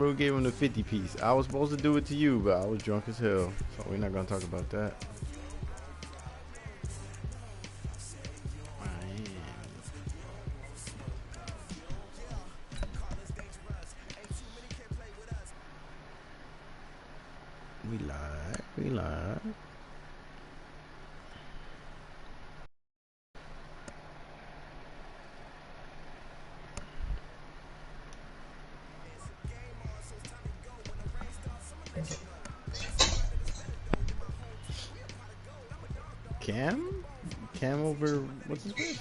Bro gave him the 50 piece. I was supposed to do it to you, but I was drunk as hell. So we're not gonna talk about that. We live. We live. Cam over, what's his name?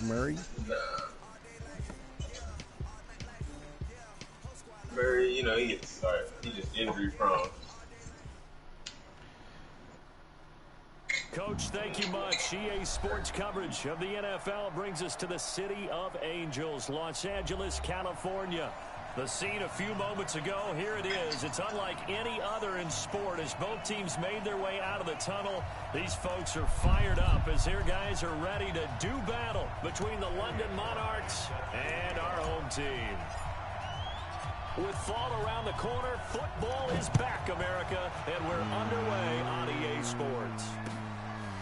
Murray? Murray, you know, he gets started. He's just injury prone. Coach, thank you much. EA Sports coverage of the NFL brings us to the City of Angels, Los Angeles, California. The scene a few moments ago, here it is. It's unlike any other in sport as both teams made their way out of the tunnel. These folks are fired up as their guys are ready to do battle between the London Monarchs and our home team. With fall around the corner, football is back, America, and we're underway on EA Sports.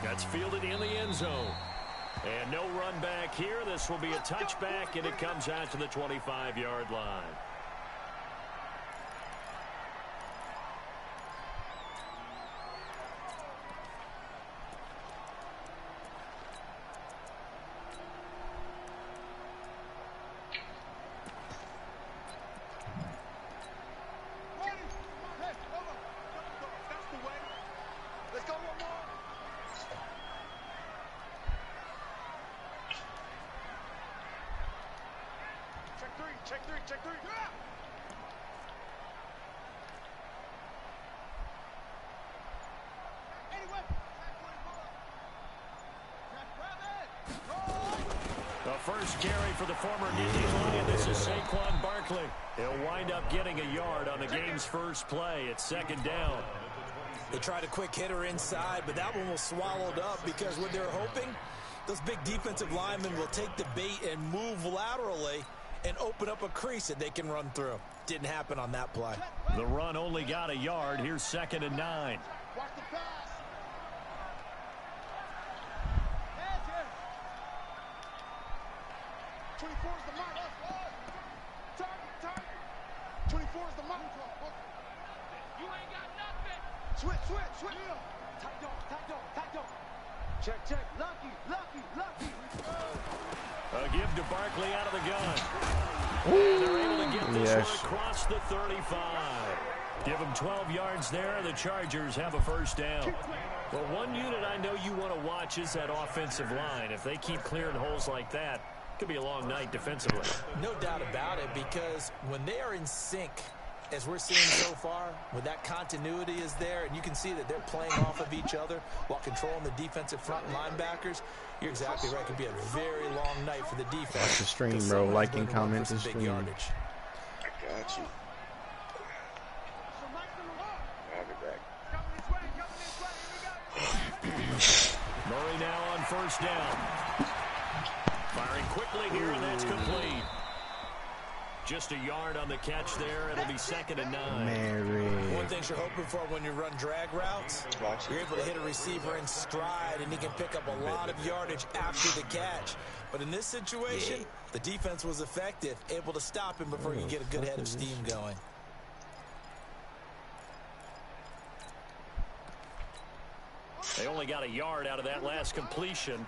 That's fielded in the end zone. And no run back here. This will be a touchback, and it comes out to the 25-yard line. Check three. The first carry for the former Nittany. This is Saquon Barkley. He'll wind up getting a yard on the game's first play. It's second down. They tried a quick hitter inside, but that one was swallowed up because what they're hoping, those big defensive linemen will take the bait and move laterally and open up a crease that they can run through. Didn't happen on that play. The run only got a yard. Here's 2nd and 9. Watch the pass. 24 is the mark. Target. 24 is the mark. You ain't got nothing. Switch. Tight dog. Check. Lucky. A give to Barkley out of the gun. And they're able to get this one across the 35. Give them 12 yards there. The Chargers have a first down. Well, one unit I know you want to watch is that offensive line. If they keep clearing holes like that, it could be a long night defensively. No doubt about it, because when they are in sync, as we're seeing so far, when that continuity is there, and you can see that they're playing off of each other while controlling the defensive front linebackers, you're exactly right. It could be a very long night for the defense. Watch the stream, bro. Liking, comments, and stream. I got you. I'll be back. Murray now on first down. Firing quickly here, and that's complete. Just a yard on the catch there. It'll be 2nd and 9. Mary. One thing you're hoping for when you run drag routes, you're able to hit a receiver in stride, and he can pick up a lot of yardage after the catch. But in this situation, the defense was effective, able to stop him before you get a good head of steam going. They only got a yard out of that last completion,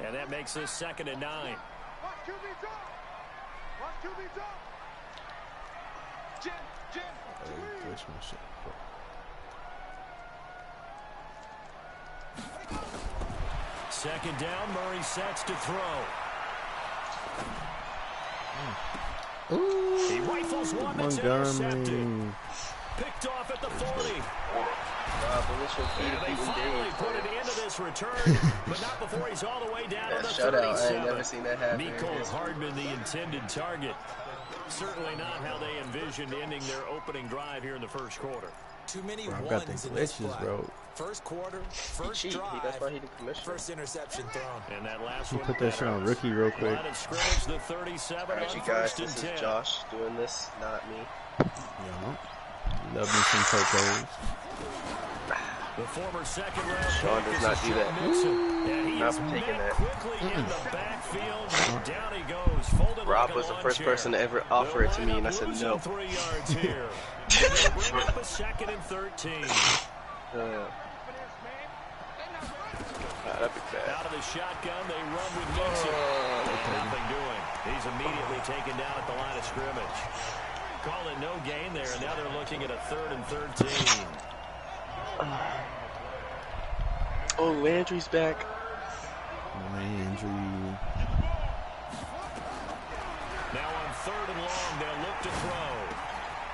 and that makes this 2nd and 9. Watch QB drop. Jim. Second down, Murray sets to throw. Ooh, He rifles one that's intercepted. Picked off at the 40. And they finally put it into this return, but not before he's all the way down to the 37. I ain't never seen that happen. Mecole Hardman, the intended target. Certainly not how they envisioned ending their opening drive here in the first quarter. Too many Bro, I've got the ones in this glitches, play. bro. First quarter, first He cheat. drive, That's why he didn't commission. first interception thrown. And that last He one put that shit on rookie real quick. line of scrimmage, the 37 Alright, on you guys, first and this 10. is Josh doing this, not me. Yeah. Love me some Cocos. The former second-round Sean pick does is not do Joe that. Mixon. And he Not is taking met that. quickly in the backfield. Down he goes, folded Rob like a was the lawn first chair. person to ever offer it to me, and I said Losing no. 3 yards here. They'll bring up a 2nd and 13. That'd be bad. Out of the shotgun, they run with Mixon. Nothing doing. He's immediately taken down at the line of scrimmage. Call it no gain there, and now they're looking at a 3rd and 13. Oh, Landry's back. Landry. Now on 3rd and long, they'll look to throw.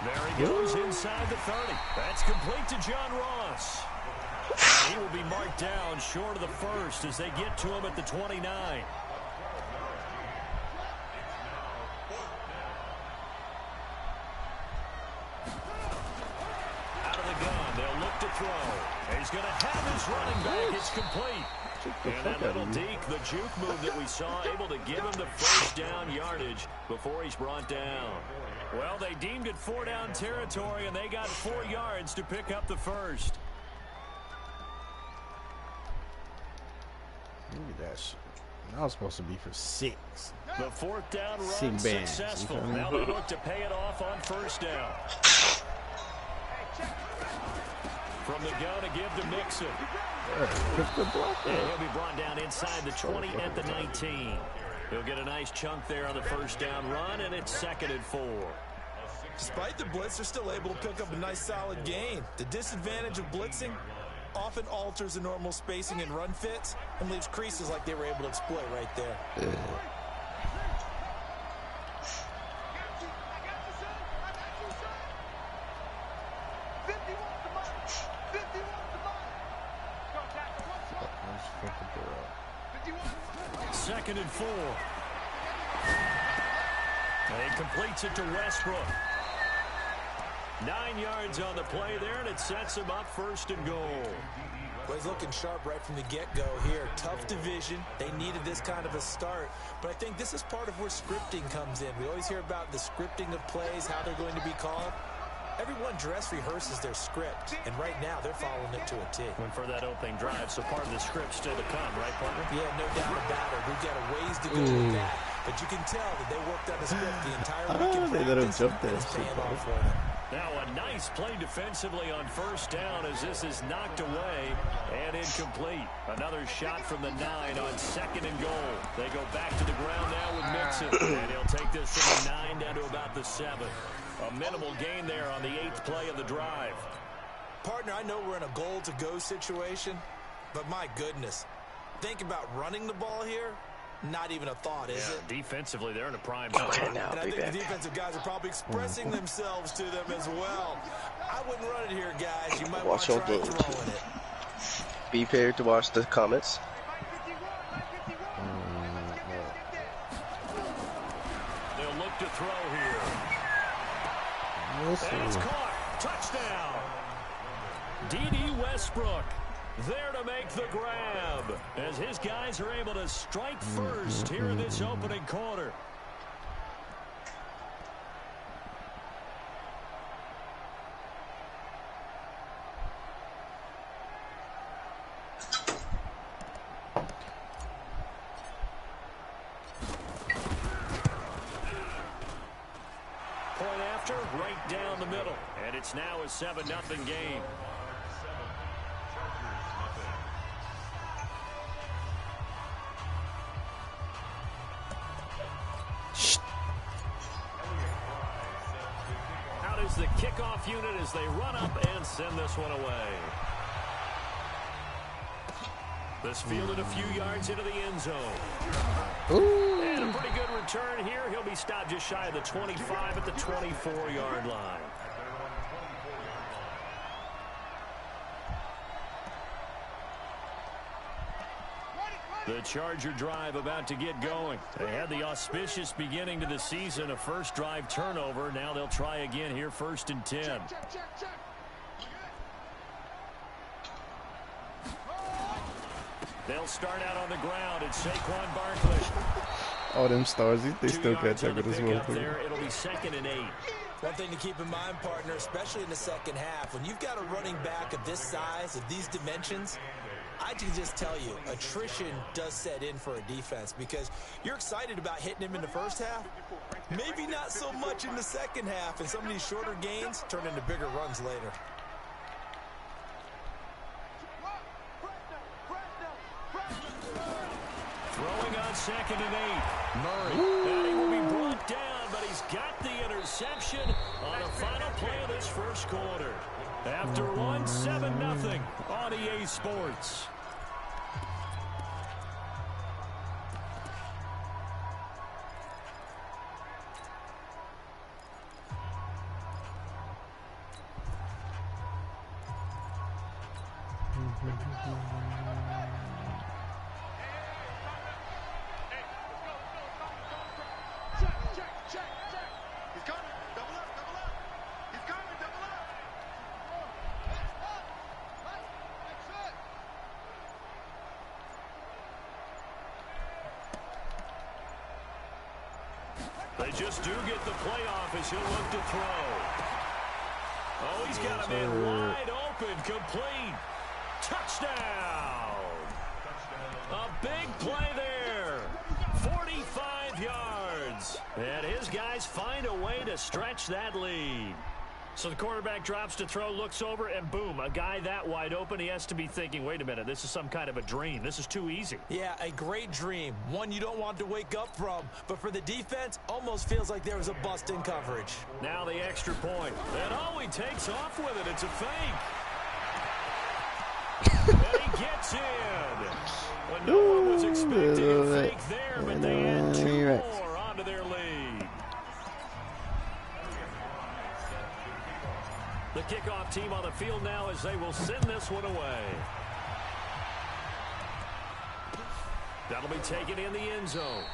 There he goes inside the 30. That's complete to John Ross. He will be marked down short of the first as they get to him at the 29. Out of the gun, they'll look to throw. He's going to have his running back. It's complete. And that little deke, the juke move that we saw, able to give him the first down yardage before he's brought down. Well, they deemed it 4 down territory, and they got 4 yards to pick up the first. Look at that shit. That was supposed to be for 6. The 4th down run Sick bands, successful. you feel me? Now they look to pay it off on 1st down. From the gun to give to Mixon. And he'll be brought down inside the 20 at the 19. He'll get a nice chunk there on the 1st down run, and it's 2nd and 4. Despite the blitz, they're still able to pick up a nice solid gain. The disadvantage of blitzing often alters the normal spacing and run fits and leaves creases like they were able to exploit right there. Second and 4. And he completes it to Westbrook. 9 yards on the play there, and it sets him up 1st and goal. Well, he's looking sharp right from the get-go here. Tough division. They needed this kind of a start. But I think this is part of where scripting comes in. We always hear about the scripting of plays, how they're going to be called. Everyone dress rehearses their script, and right now they're following it to a T. And for that opening drive, so part of the script still to come, right, partner? Yeah, no doubt about it. We've got a ways to go with that. But you can tell that they worked on the script the entire week in They let him practice, jump and that it's shit, paying bro. off for them. Now a nice play defensively on 1st down as this is knocked away and incomplete. Another shot from the 9 on 2nd and goal. They go back to the ground now with Mixon, and he'll take this from the 9 down to about the 7. A minimal gain there on the 8th play of the drive. Partner, I know we're in a goal-to-go situation, but my goodness, think about running the ball here. Not even a thought, is it? Defensively, they're in a prime Okay, spot. now And I be think the back. defensive guys are probably expressing themselves to them as well. I wouldn't run it here, guys. You might want Watch to your try game. throwing it. Be prepared to watch the comments. They'll look to throw here. And it's caught. Touchdown. D.D. Westbrook there to make the grab as his guys are able to strike first here in this opening quarter. Point after, right down the middle. And it's now a 7-0 game. Out is the kickoff unit as they run up and send this one away. This fielded a few yards into the end zone. And a pretty good return here. He'll be stopped just shy of the 25 at the 24-yard line. The Charger drive about to get going. They had the auspicious beginning to the season, a first drive turnover. Now they'll try again here, 1st and 10. They'll start out on the ground. It's Saquon Barkley. All them stars, they 2 still yards catch on up the with us. pickup there. It'll be 2nd and 8. One thing to keep in mind, partner, especially in the second half, when you've got a running back of this size, of these dimensions, I can just tell you, attrition does set in for a defense because you're excited about hitting him in the first half. Maybe not so much in the second half, and some of these shorter gains turn into bigger runs later. Throwing on 2nd and 8. Murray. That he will be brought down, but he's got the interception on the final play of this first quarter. After 7-0 on EA Sports. They just do get the playoff as he'll look to throw. Oh, he's got a man wide open, complete. Touchdown. A big play there. 45 yards. And his guys find a way to stretch that lead. So the quarterback drops to throw, looks over, and boom, a guy that wide open, he has to be thinking, wait a minute, this is some kind of a dream. This is too easy. Yeah, a great dream. One you don't want to wake up from. But for the defense, almost feels like there was a bust in coverage. Now the extra point. And oh, he takes off with it. It's a fake. And he gets in. When no one was expecting a fake there, but they add 2 more onto their lead. The kickoff team on the field now as they will send this one away. That'll be taken in the end zone.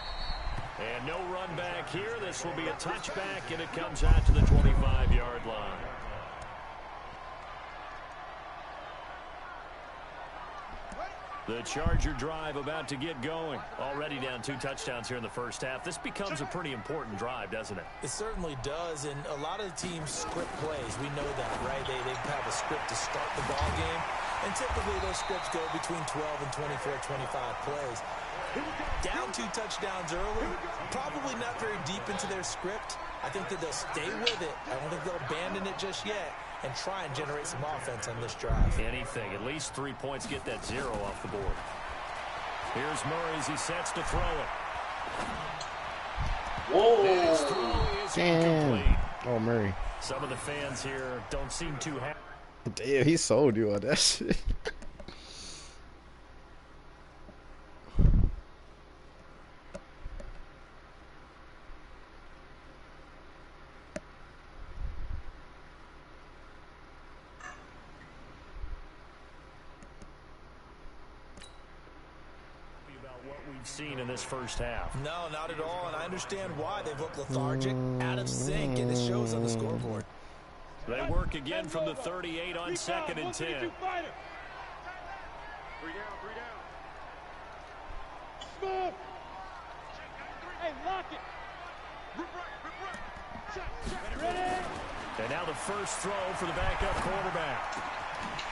And no run back here. This will be a touchback, and it comes out to the 25-yard line. The Charger drive about to get going. Already down 2 touchdowns here in the first half. This becomes a pretty important drive, doesn't it? It certainly does, and a lot of teams script plays. We know that, right? They have a script to start the ball game, and typically those scripts go between 12 and 24, 25 plays. Down 2 touchdowns early, probably not very deep into their script. I think that they'll stay with it. I don't think they'll abandon it just yet and try and generate some offense on this drive. Anything. At least 3 points. Get that 0 off the board. Here's Murray as he sets to throw it. Whoa! His throw is incomplete. Oh, Murray. Some of the fans here don't seem too happy. Damn, he sold you on that shit. Seen in this first half. No, not at all, and I understand why. They've looked lethargic, out of sync, and it shows on the scoreboard. They work again from the 38 on 2nd and 10. 3 down. Smith. Hey, lock it. Rip right. Check. Ready. And now the first throw for the backup quarterback.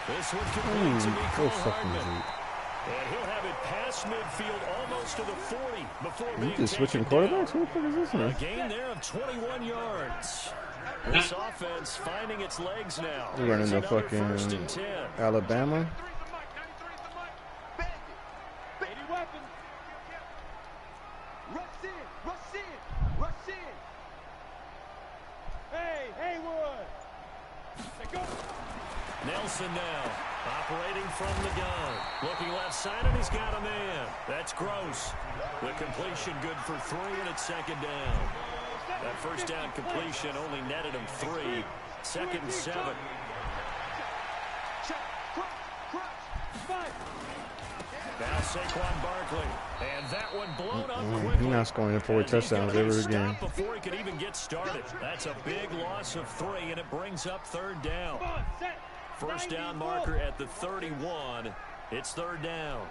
This one complete to Mecole Hardman. And he'll have it past midfield almost to the 40 before being just switching taken quarterbacks? down. What the fuck is this, man? A gain there of 21 yards. This offense finding its legs now. We're running Here's the another fucking 1st and 10. Alabama. 80 weapons. Rush in. Hey, Haywood. Let's go. Nelson now operating from the gun. Looking left side, and he's got a man. That's Gross. The completion good for 3, and it's 2nd down. That first down completion only netted him 3. 2nd and 7. Now Saquon Barkley. And that one blown up quickly. He's not scoring 4 touchdowns ever again. Before he could even get started. That's a big loss of 3, and it brings up 3rd down. First down marker at the 31. It's 3rd down.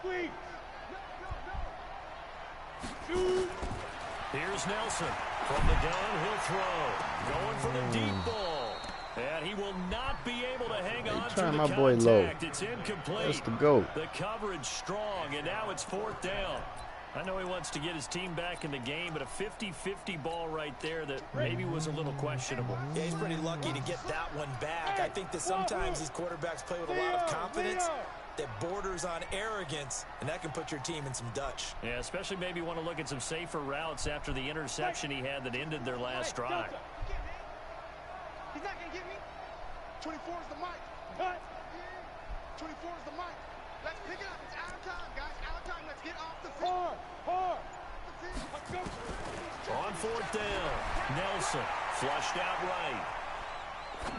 Squeeze. Shoot. Here's Nelson. From the gun, he'll throw. Going for the deep ball. And he will not be able to hang on to the my boy low. contact. It's incomplete. That's the GOAT. The coverage strong, and now it's 4th down. I know he wants to get his team back in the game, but a 50-50 ball right there that maybe was a little questionable. Yeah, he's pretty lucky to get that one back. I think that sometimes these quarterbacks play with a lot of confidence that borders on arrogance, and that can put your team in some Dutch. Yeah, especially maybe want to look at some safer routes after the interception he had that ended their last drive. He's not going to get me. 24 is the mic. Cut. 24 is the mic. Let's pick it up. It's out of time, guys. Out of time. Let's get off the field. Hard. Let's go. On 4th down, Nelson flushed out right.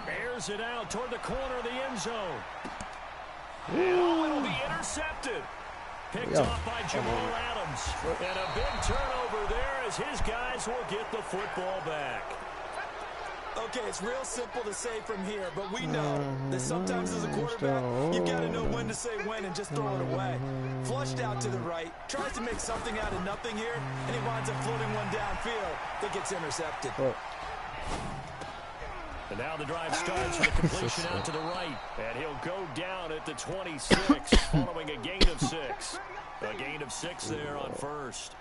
Airs it out toward the corner of the end zone. Oh, it'll be intercepted. Picked off by Jamal Adams. And a big turnover there as his guys will get the football back. Okay, it's real simple to say from here, but we know that sometimes as a quarterback, you've got to know when to say when and just throw it away. Flushed out to the right, tries to make something out of nothing here, and he winds up floating one downfield that gets intercepted. And now the drive starts with a completion out to the right. And he'll go down at the 26, following a gain of 6. A gain of 6 there on 1st.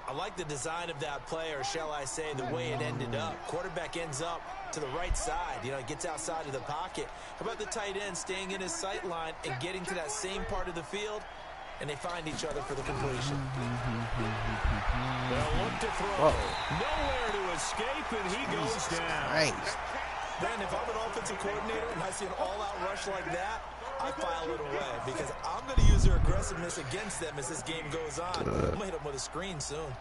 I like the design of that play, or shall I say the way it ended up. Quarterback ends up to the right side. You know, he gets outside of the pocket. How about the tight end staying in his sight line and getting to that same part of the field? And they find each other for the completion. They'll look to throw. Nowhere to escape, and he goes down. Then if I'm an offensive coordinator and I see an all-out rush like that, I file it away because I'm going to use their aggressiveness against them as this game goes on. I'm going to hit them with a screen soon.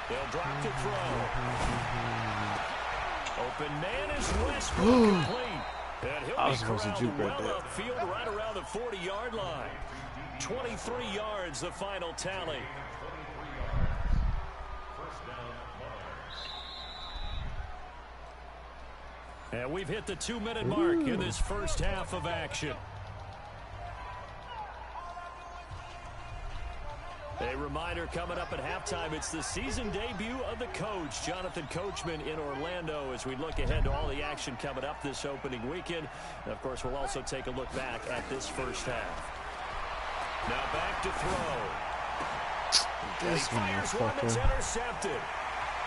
They'll drop to throw. Open man is Westbrook complete. And he'll be corralled well upfield right around the 40-yard line. 23 yards, the final tally. And we've hit the 2-minute mark in this first half of action. A reminder coming up at halftime, it's the season debut of the coach, Jonathan Coachman, in Orlando, as we look ahead to all the action coming up this opening weekend. And, of course, we'll also take a look back at this first half. Now back to throw. This fires one that's intercepted.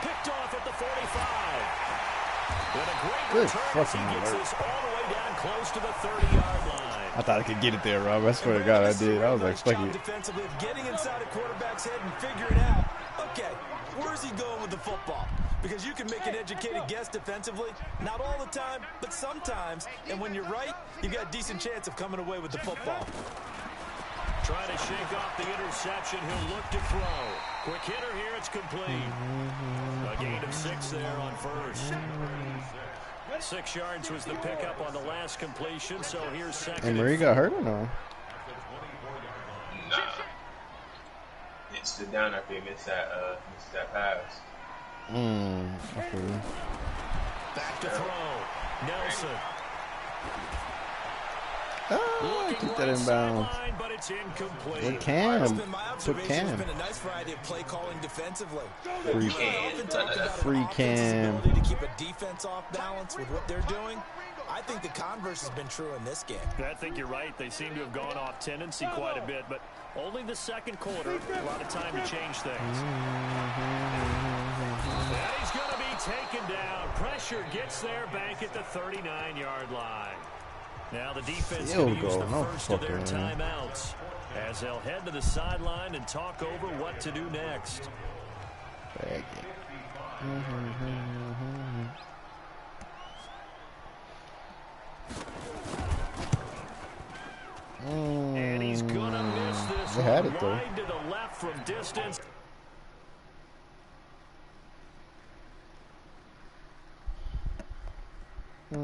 Picked off at the 45. With a great return as he gets this all the way down close to the 30-yard line. I thought I could get it there, Rob. I swear to God, I did. I was like, fuck it. Defensively, of getting inside a quarterback's head and figuring out, okay, where's he going with the football? Because you can make an educated guess defensively, not all the time, but sometimes. And when you're right, you've got a decent chance of coming away with the football. Trying to shake off the interception. He'll look to throw. Quick hitter here. It's complete. A gain of 6 there on first. 6 yards was the pickup on the last completion, so here's second. And Murray got hurt or no? Nah. It stood down after he missed that pass. Okay. Back to throw. Nelson. Keep that in bounds. But it's incomplete. What Cam? My Put observation Cam. has been a nice variety of play calling defensively. Free Often talked about Free an offense's Cam. ability to keep a defense off balance with what they're doing. I think the converse has been true in this game. I think you're right. They seem to have gone off tendency quite a bit, but only the second quarter. A lot of time to change things. And he's going to be taken down. Pressure gets there back at the 39-yard line. Now the defense going to use the first of their timeouts as they'll head to the sideline and talk over what to do next. And he's going to miss this They had it, though. wide to the left from distance. It's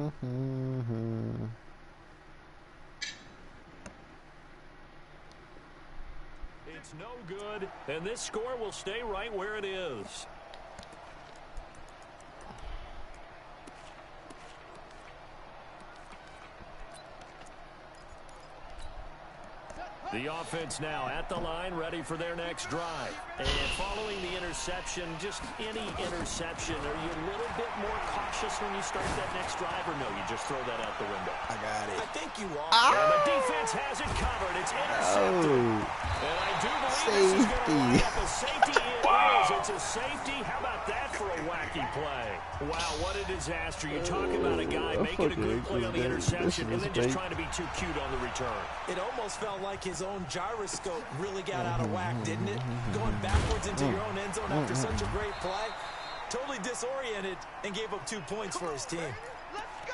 no good, and this score will stay right where it is. The offense now at the line, ready for their next drive. And following the interception, just any interception, are you a little bit more cautious when you start that next drive, or no, you just throw that out the window? I got it. I think you are. And the defense has it covered. It's intercepted. And I do believe this is going to line up a safety. It is. It's a safety. How about that for a wacky play? Wow, what a disaster. You talk about a guy making a good play on the interception and then just trying to be too cute on the return. It almost felt like his own gyroscope really got out of whack, didn't it? Going backwards into your own end zone after such a great play. Totally disoriented and gave up 2 points for his team. Let's go!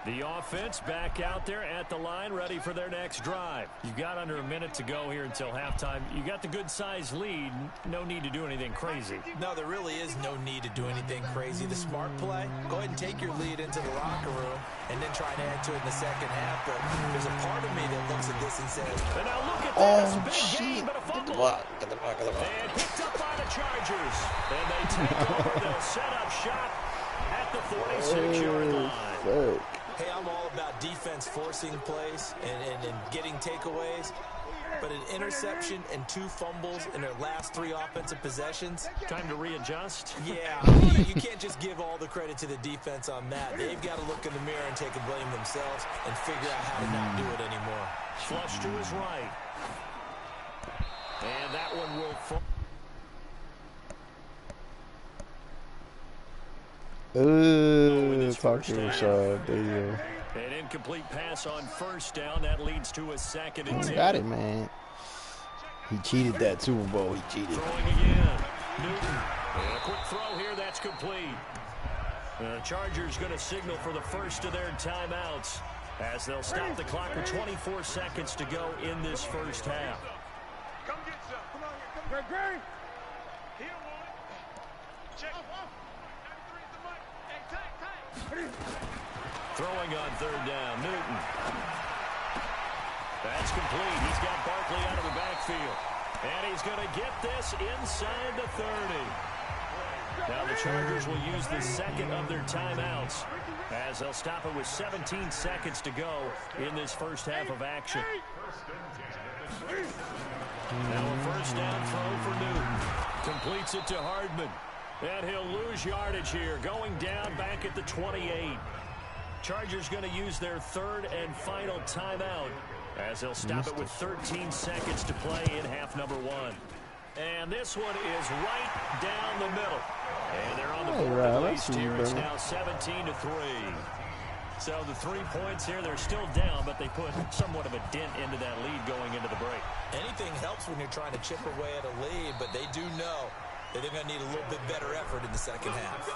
The offense back out there at the line, ready for their next drive. You've got under a minute to go here until halftime. You got the good-sized lead. No need to do anything crazy. No, there really is no need to do anything crazy. The smart play, go ahead and take your lead into the locker room and then try to add to it in the second half. But there's a part of me that looks at this and says, and now look at this. Big game, but a fumble. And picked up by the Chargers. And they take over. They'll set up shop at the 46-yard line. Hey, I'm all about defense forcing plays and getting takeaways. But an interception and 2 fumbles in their last 3 offensive possessions. Time to readjust. Yeah, you can't just give all the credit to the defense on that. They've got to look in the mirror and take a blame themselves and figure out how to not do it anymore. Flush to his right. And that one will fall. Talk to Rashad. There you go. An incomplete pass on first down. That leads to a 2nd and 10. Got it, man. He cheated that Super Bowl. He cheated. Throwing again. Newton. And a quick throw here. That's complete. The Chargers going to signal for the first of their timeouts as they'll stop the clock with 24 seconds to go in this first half. Come get some. Come on, Greg. He don't want it. Check. Throwing on 3rd down, Newton. That's complete. He's got Barkley out of the backfield. And he's going to get this inside the 30. Now the Chargers will use the second of their timeouts as they'll stop it with 17 seconds to go in this first half of action. Now a first down throw for Newton. Completes it to Hardman. And he'll lose yardage here, going down back at the 28. Chargers going to use their 3rd and final timeout as they'll stop it with 13 seconds to play in half number 1. And this one is right down the middle. And they're on the board at least here. It's now 17-3. So the 3 points here, they're still down, but they put somewhat of a dent into that lead going into the break. Anything helps when you're trying to chip away at a lead, but they do know that they're going to need a little bit better effort in the second half.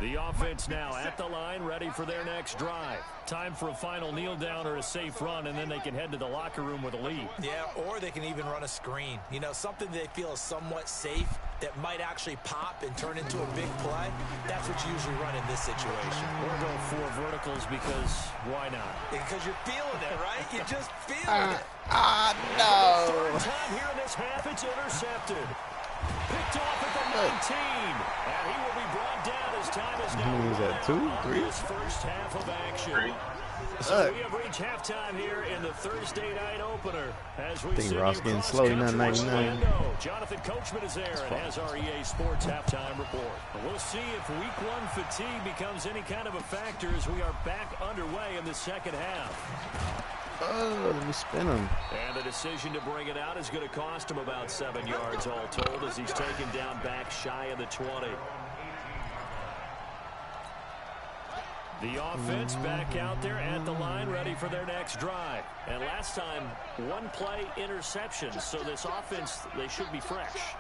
The offense now at the line, ready for their next drive. Time for a final kneel down or a safe run, and then they can head to the locker room with a lead. Yeah, or they can even run a screen. You know, something they feel is somewhat safe that might actually pop and turn into a big play. That's what you usually run in this situation. Or go 4 verticals because why not? Because you're feeling it, right? You're just feeling it. No. Third time here in this half, it's intercepted. Picked off at the 19. And he will be brought down as time is now Who was that, 2, 3? this first half of action. So we have reached halftime here in the Thursday night opener. As we think send Ross you getting cross slow, country not 99. Orlando. Jonathan Coachman is there and has our EA Sports halftime report. We'll see if week 1 fatigue becomes any kind of a factor as we are back underway in the second half. Oh, let me spin him. And the decision to bring it out is going to cost him about 7 yards all told as he's taken down back shy of the 20. The offense back out there at the line, ready for their next drive. And last time, one play interception. So this offense, they should be fresh.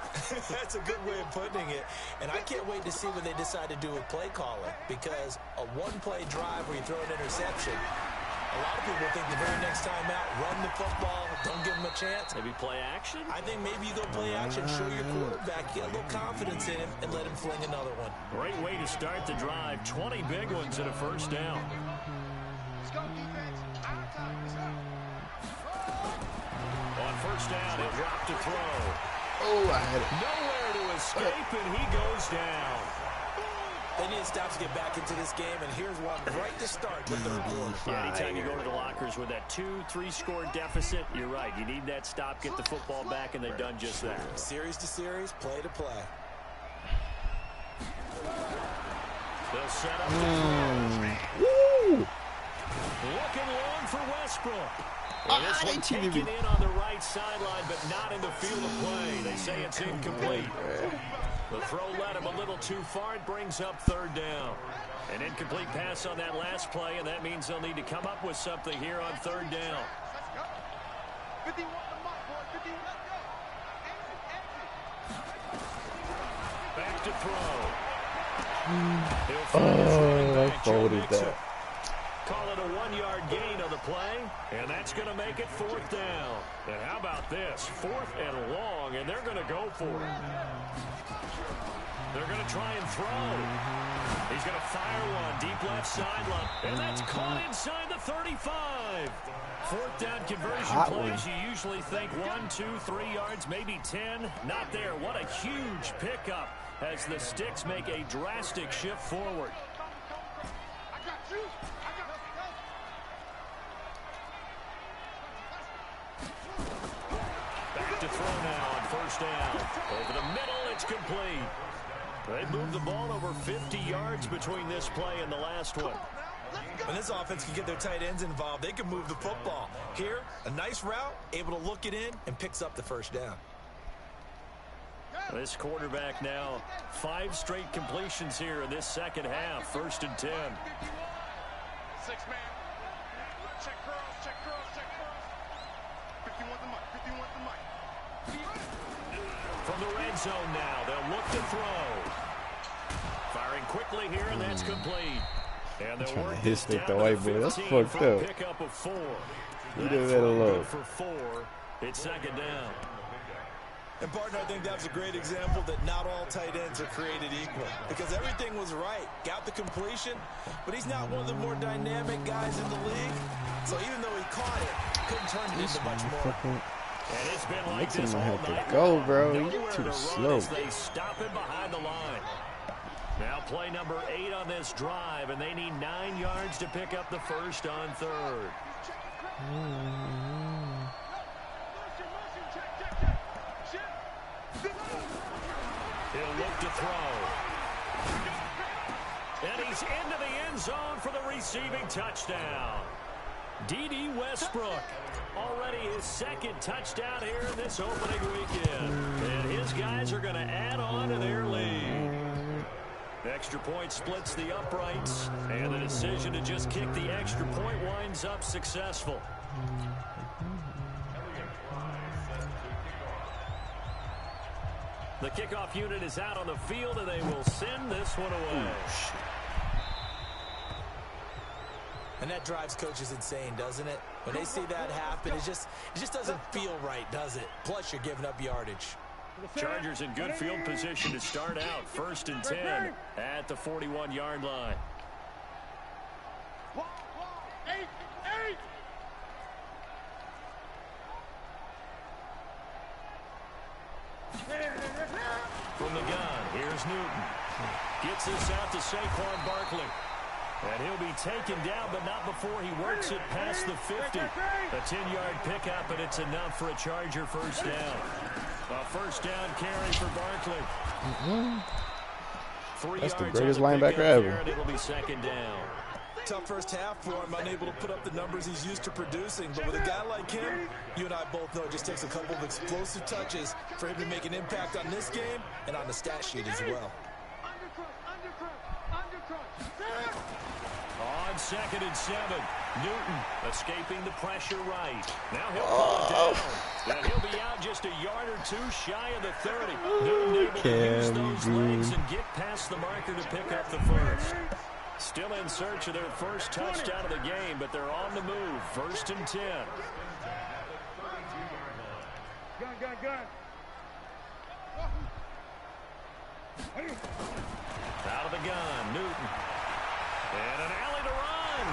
That's a good way of putting it. And I can't wait to see what they decide to do with play calling. Because a one-play drive where you throw an interception, a lot of people think the very next time out, run the football, don't give them a chance. Maybe play action? I think maybe you go play action, show your quarterback, get a little confidence in him, and let him fling another one. Great way to start the drive. 20 big ones and a first down. Let's go, defense. Out of time. Let's go. On first down, he'll drop to throw. Oh, I had it. Nowhere to escape, and he goes down. They need to stop to get back into this game, and here's one right to start the third quarter. Yeah, anytime you go to the lockers with that 2-3 score deficit, you're right. You need that stop, get the football back, and they've done just that. Series to series, play to play. They'll set up the throw. Looking long for Westbrook. And this one taken in on the right sideline, but not in the field of play. They say it's incomplete. The throw led him a little too far. It brings up third down. An incomplete pass on that last play, and that means they'll need to come up with something here on third down. Let's go. 51 the mark, boy. 51. Let's go. Back to throw. He'll find his running back, I folded Joe Mixon. that. Call it a 1-yard gain on the play, and that's going to make it fourth down. And how about this? 4th and long, and they're going to go for it. They're going to try and throw. He's going to fire one deep left sideline, and that's caught inside the 35. 4th down conversion plays, you usually think 1, 2, 3 yards, maybe 10. Not there. What a huge pickup as the Sticks make a drastic shift forward. I got you. I got you. Back to throw now on first down. Over the middle, it's complete. They moved the ball over 50 yards between this play and the last one. When this offense can get their tight ends involved, they can move the football. Here, a nice route, able to look it in, and picks up the first down. This quarterback now, 5 straight completions here in this second half. 1st and 10. 6-man. Check curls, check curls, check curls. 51 the mic, 51 the mic. From the red zone now, they'll look to throw. Firing quickly here, and that's complete. And they'll work this down to the 15 That's for fucked a up. pickup of 4. Leave That that throw alone. good for 4. It's second down. And, partner, I think that was a great example that not all tight ends are created equal. Because everything was right. Got the completion, but he's not one of the more dynamic guys in the league. So even though he caught it, couldn't turn it into much more. And it's been like Mixon this might all have to night go, long. bro. He's Nowhere too to run slow. as they stop him behind the line. Now play number 8 on this drive, and they need 9 yards to pick up the first on third. He'll look to throw. And he's into the end zone for the receiving touchdown. D.D. Westbrook, already his 2nd touchdown here in this opening weekend. And his guys are going to add on to their lead. Extra point splits the uprights, and the decision to just kick the extra point winds up successful. The kickoff unit is out on the field, and they will send this one away. And that drives coaches insane, doesn't it? When they see that happen, it just doesn't feel right, does it? Plus, you're giving up yardage. Chargers in good field position to start out. 1st and 10 at the 41-yard line. From the gun, here's Newton. Gets this out to Saquon Barkley. And he'll be taken down, but not before he works it past the 50. A 10-yard pickup, and it's enough for a Charger first down. A first down carry for Barkley. 3 That's the yards greatest on the linebacker pickup ever. there, and it'll be second down. Tough first half for him, unable to put up the numbers he's used to producing. But with a guy like him, you and I both know it just takes a couple of explosive touches for him to make an impact on this game and on the stat sheet as well. On 2nd and 7, Newton escaping the pressure right. Now he'll pull it down. And he'll be out just a yard or two shy of the 30. Newton able to use those legs and get past the marker to pick up the first. Still in search of their first touchdown of the game, but they're on the move. 1st and 10. Gun. Out of the gun, Newton. And an alley to run.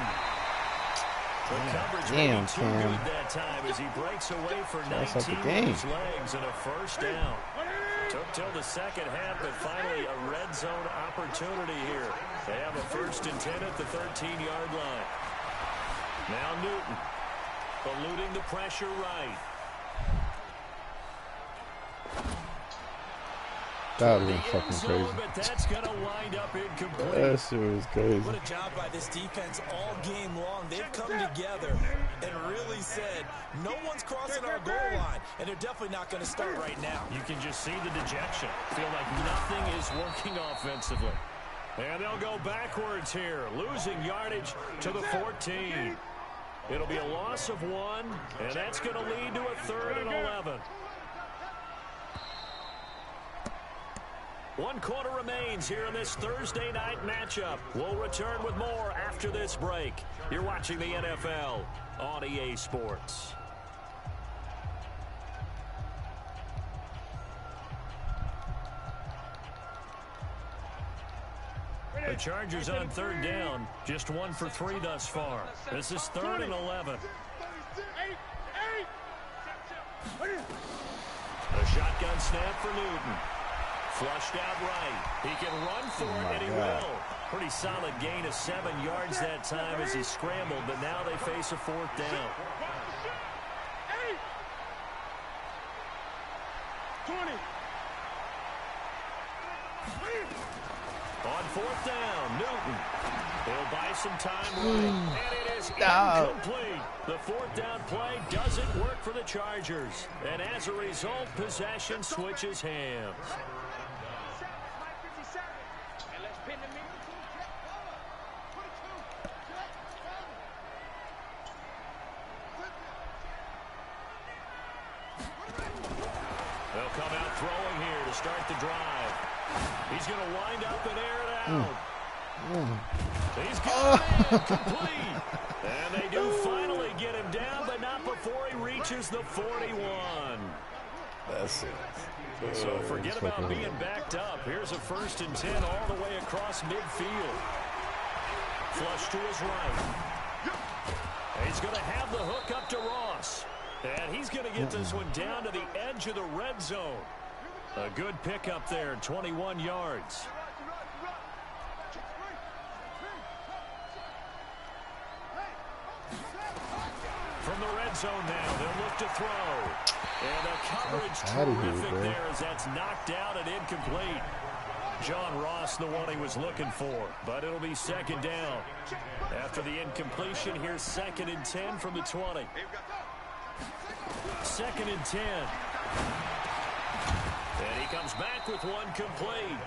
The coverage may be too good that time as he breaks away for 19 with his legs and a first down. Took till the second half, but finally a red zone opportunity here. They have a 1st and 10 at the 13-yard line. Now Newton eluding the pressure right. That was fucking crazy. But that's going to wind up incomplete. That shit was crazy. What a job by this defense all game long. They've come together and really said, no one's crossing our goal line, and they're definitely not going to start right now. You can just see the dejection. Feel like nothing is working offensively. And they'll go backwards here, losing yardage to the 14. It'll be a loss of 1, and that's going to lead to a 3rd and 11. 1 quarter remains here in this Thursday night matchup. We'll return with more after this break. You're watching the NFL on EA Sports. The Chargers on 3rd down, just 1 for 3 thus far. This is 3rd and 11. A shotgun snap for Newton. Flushed out right. He can run for it, and he will. Pretty solid gain of 7 yards that time as he scrambled, but now they face a 4th down. 20. On 4th down, Newton. He'll buy some time running, and it is incomplete. The 4th down play doesn't work for the Chargers, and as a result, possession switches hands. They'll come out throwing here to start the drive. He's going to wind up and air it out. He's got it complete. And they do finally get him down, but not before he reaches the 41. That's it. So forget about being backed up. Here's a 1st and 10 all the way across midfield. Flush to his right. He's going to have the hook up to Ross. And he's going to get this one down to the edge of the red zone. A good pickup there, 21 yards. From the red zone now, they'll look to throw. And the coverage terrific there as that's knocked out and incomplete. John Ross, the one he was looking for, but it'll be 2nd down. After the incompletion, here's 2nd and 10 from the 20. 2nd and 10. And he comes back with 1 complete.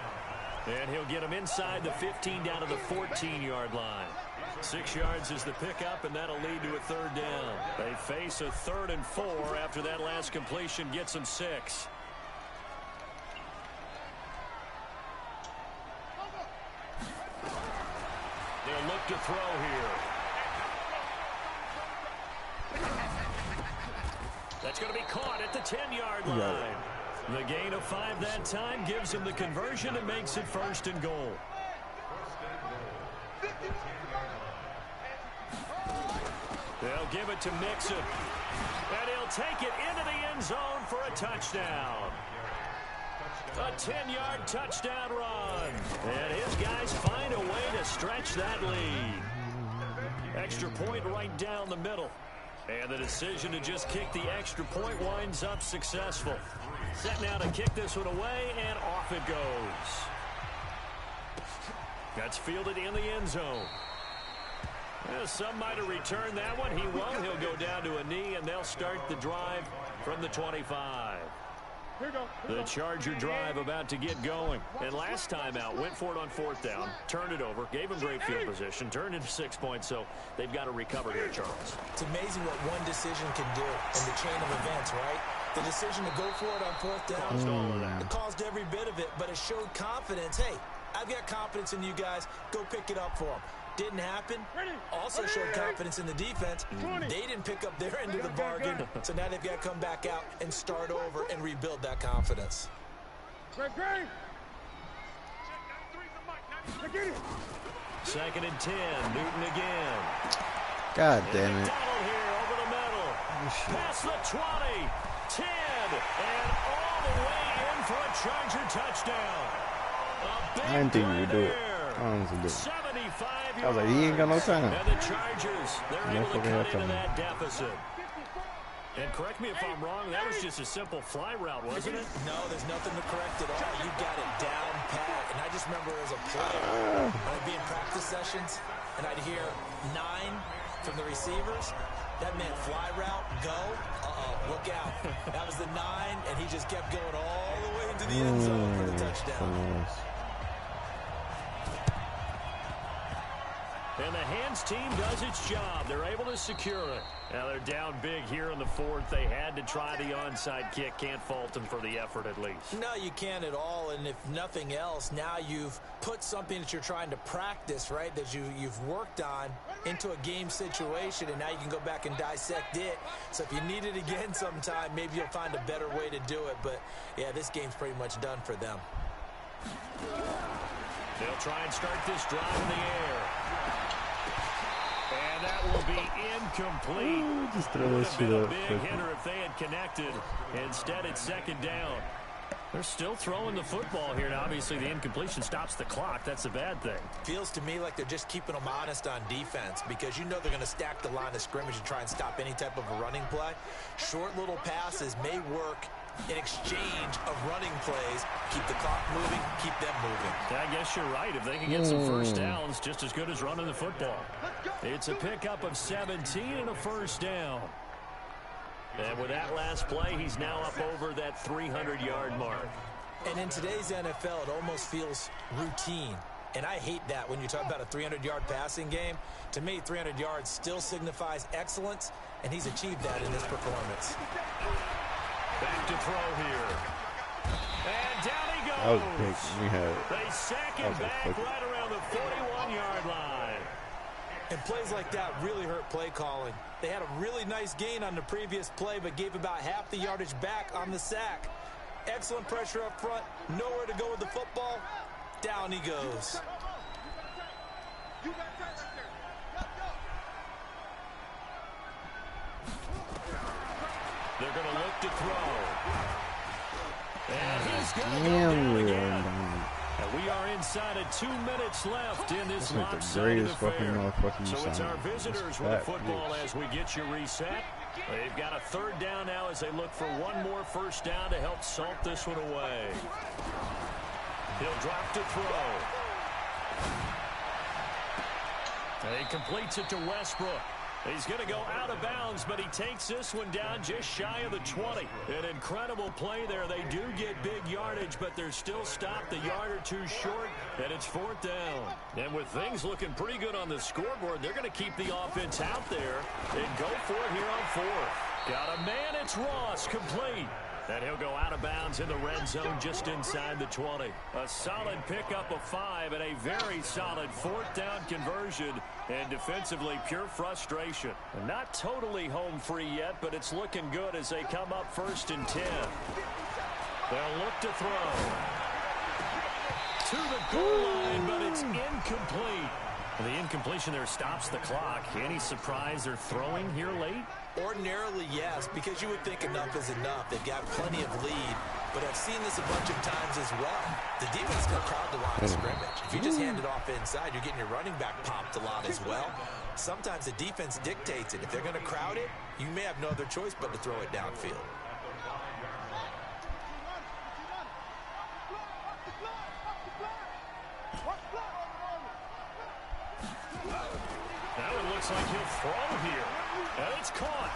And he'll get him inside the 15 down to the 14-yard line. 6 yards is the pickup, and that'll lead to a 3rd down. They face a 3rd and 4 after that last completion gets them 6. They'll look to throw here. That's going to be caught at the 10-yard line. The gain of 5 that time gives him the conversion and makes it 1st and goal. They'll give it to Mixon. And he'll take it into the end zone for a touchdown. A 10-yard touchdown run. And his guys find a way to stretch that lead. Extra point right down the middle. And the decision to just kick the extra point winds up successful. Set now to kick this one away, and off it goes. That's fielded in the end zone. Well, some might have returned that one. He won't. He'll go down to a knee, and they'll start the drive from the 25. The Charger drive about to get going. And last time out, went for it on 4th down, turned it over, gave them great field position, turned into 6 points, so they've got to recover here, Charles. It's amazing what one decision can do in the chain of events, right? The decision to go for it on 4th down, it caused every bit of it, but it showed confidence. Hey, I've got confidence in you guys. Go pick it up for them. Didn't happen. Also showed confidence in the defense. They didn't pick up their end of the bargain, so now they've got to come back out and start over and rebuild that confidence. Second and 10, Newton again. God damn it. McDonald here over the middle. Past the 20, 10, and all the way in for a Charger touchdown. I didn't think you would do it. Honestly, do it. 75 I was like, he ain't got no time. And the Chargers, they're able to cut into that deficit. And correct me if I'm wrong, that was just a simple fly route, wasn't it? No, there's nothing to correct at all. You got it down pat. And I just remember as a player, I'd be in practice sessions, and I'd hear 9 from the receivers. That meant fly route, go. Look out. That was the 9, and he just kept going all the way into the end zone for the touchdown. And the Hands team does its job. They're able to secure it. Now they're down big here in the 4th. They had to try the onside kick. Can't fault them for the effort at least. No, you can't at all. And if nothing else, now you've put something that you're trying to practice, right, that you've worked on into a game situation, and now you can go back and dissect it. So if you need it again sometime, maybe you'll find a better way to do it. But, yeah, this game's pretty much done for them. They'll try and start this drive in the air. And that will be incomplete. Just throw this shit up. Big hitter if they had connected. Instead, it's 2nd down. They're still throwing the football here. Now, obviously, the incompletion stops the clock. That's a bad thing. Feels to me like they're just keeping them honest on defense because you know they're going to stack the line of scrimmage and try and stop any type of a running play. Short little passes may work in exchange of running plays. Keep the clock moving, keep them moving. I guess you're right. If they can get some first downs, just as good as running the football. It's a pickup of 17 and a 1st down. And with that last play, he's now up over that 300-yard mark. And in today's NFL, it almost feels routine. And I hate that when you talk about a 300-yard passing game. To me, 300 yards still signifies excellence, and he's achieved that in this performance. Back to throw here. And down he goes. That was big. They sack him back right around the 41-yard line. And plays like that really hurt play calling. They had a really nice gain on the previous play, but gave about half the yardage back on the sack. Excellent pressure up front. Nowhere to go with the football. Down he goes. They're going to look to throw. And he's going to go down again. And we are inside of 2 minutes left in this lopsided affair. So it's our visitors with the football as we get you reset. They've got a 3rd down now as they look for one more first down to help salt this one away. He'll drop to throw. And he completes it to Westbrook. He's going to go out of bounds, but he takes this one down just shy of the 20. An incredible play there. They do get big yardage, but they're still stopped a yard or two short, and it's 4th down. And with things looking pretty good on the scoreboard, they're going to keep the offense out there and go for it here on 4th. Got a man, it's Ross, complete. And he'll go out of bounds in the red zone just inside the 20. A solid pickup of 5 and a very solid 4th down conversion. And defensively, pure frustration. Not totally home free yet, but it's looking good as they come up 1st and 10. They'll look to throw. To the goal line, but it's incomplete. Well, the incompletion there stops the clock. Any surprise they're throwing here late? Ordinarily, yes, because you would think enough is enough. They've got plenty of lead, but I've seen this a bunch of times as well. The defense is going to crowd the line of scrimmage. If you just hand it off inside, you're getting your running back popped a lot as well. Sometimes the defense dictates it. If they're going to crowd it, you may have no other choice but to throw it downfield. Now it looks like he'll throw here. And it's caught.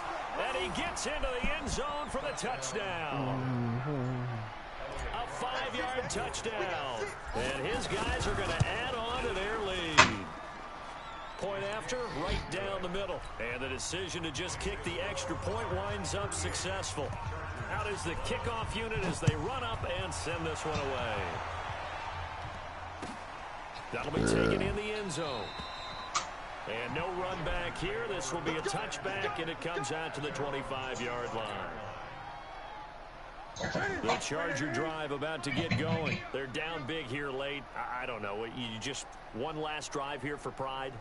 And he gets into the end zone for the touchdown. 25-yard touchdown. And his guys are going to add on to their lead. Point after, right down the middle. And the decision to just kick the extra point winds up successful. Out is the kickoff unit as they run up and send this one away. That'll be taken in the end zone. And no run back here. This will be a touchback, and it comes out to the 25-yard line. The Charger drive about to get going. They're down big here late. I don't know. You just one last drive here for pride?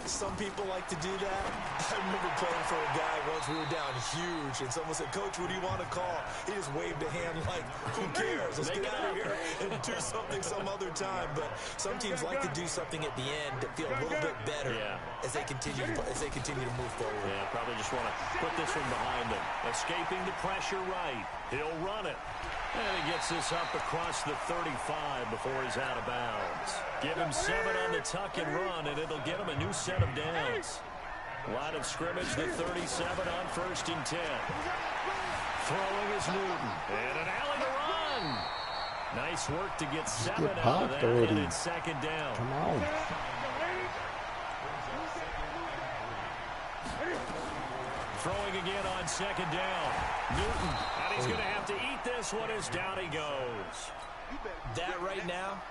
Some people like to do that. I remember playing for a guy once. We were down huge, and someone said, "Coach, what do you want to call?" He just waved a hand like, "Who cares? Let's get out of here and do something some other time." But some teams like to do something at the end to feel a little bit better as they continue to move forward. Yeah, probably just want to put this one behind them. Escaping the pressure right. He'll run it. And he gets this up across the 35 before he's out of bounds. Give him 7 on the tuck and run, and it'll get him a new set of downs. Line of scrimmage, the 37 on 1st and 10. Throwing is Newton. And an alley to run. Nice work to get 7 out of that, and it's 2nd down. Come on. Throwing again on 2nd down. Newton, and he's going to have to eat this one as down he goes. That right now,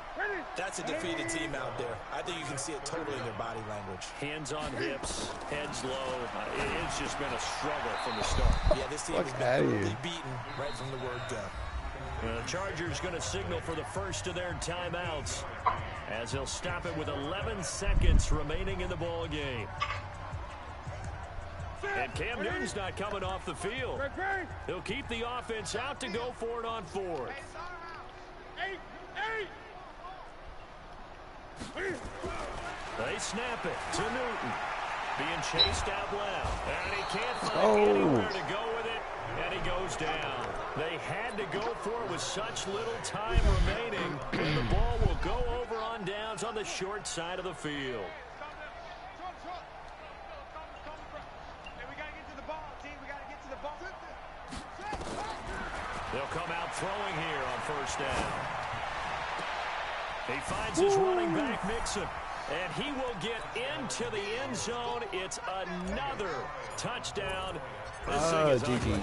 that's a defeated team out there. I think you can see it totally in their body language. Hands on hips, heads low. It's just been a struggle from the start. Yeah, this team has been totally beaten right from the word go. The Chargers going to signal for the first of their timeouts as they'll stop it with 11 seconds remaining in the ball game. And Cam Newton's not coming off the field. He'll keep the offense out to go for it on 4th. They snap it to Newton. Being chased out left. And he can't find anywhere to go with it. And he goes down. They had to go for it with such little time remaining. And the ball will go over on downs on the short side of the field. They'll come out throwing here on 1st down. He finds his running back, Mixon, and he will get into the end zone. It's another touchdown. This thing is ugly.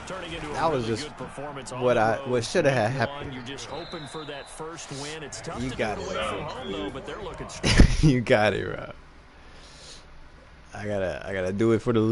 Turning into a really good performance on what should have happened. You're just hoping for that first win. It's tough to get away from home, though, but they're looking strong. You got it, Rob. I gotta do it for the league.